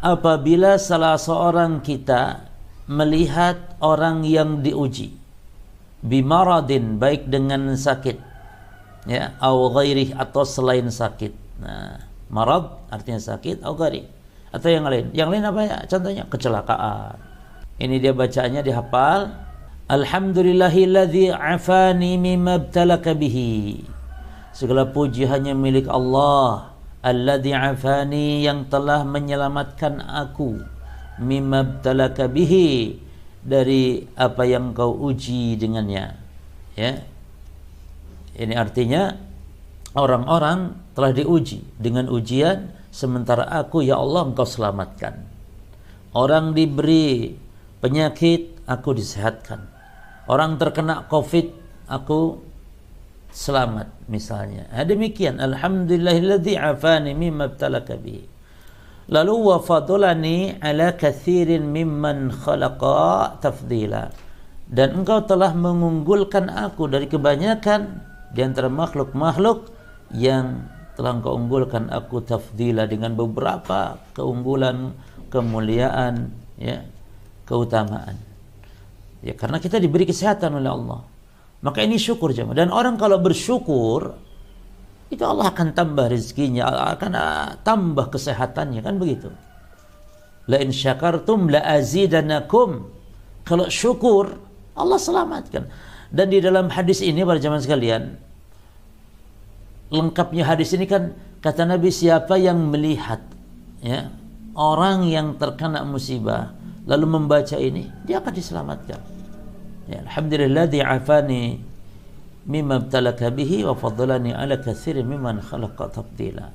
apabila salah seorang kita melihat orang yang diuji bimaradin, baik dengan sakit, ya, au ghairih, atau selain sakit. Nah, marad artinya sakit, au ghairih, atau yang lain. Yang lain apa ya? Contohnya kecelakaan. Ini dia bacaannya dihafal. Alhamdulillahilladzi afani mimma ibtalaka bihi. Segala puji hanya milik Allah. Alladzi afani, yang telah menyelamatkan aku, mimma ibtalaka bihi, dari apa yang kau uji dengannya. Ya. Ini artinya orang-orang telah diuji dengan ujian, sementara aku, ya Allah, engkau selamatkan. Orang diberi penyakit, aku disehatkan. Orang terkena COVID, aku selamat misalnya. Demikian, alhamdulillahilladzi afani mimma ibtalaka bihi. Lalu wa fadlani ala katsirin mimman khalaqa tafdila. Dan engkau telah mengunggulkan aku dari kebanyakan di antara makhluk-makhluk yang telah engkau unggulkan aku tafdila, dengan beberapa keunggulan, kemuliaan, ya, keutamaan. Ya, karena kita diberi kesehatan oleh Allah. Maka ini syukur jemaah. Dan orang kalau bersyukur, itu Allah akan tambah rezekinya, akan tambah kesehatannya, kan begitu. La in syakartum la azidanakum. Kalau syukur, Allah selamatkan. Dan di dalam hadis ini para jemaah sekalian, lengkapnya hadis ini kan kata Nabi, siapa yang melihat, ya, orang yang terkena musibah lalu membaca ini, dia akan diselamatkan. Ya, alhamdulilladzi afani mimma ibtalaka bihi wa faddalani ala katsirin mimman khalaqa tafdila.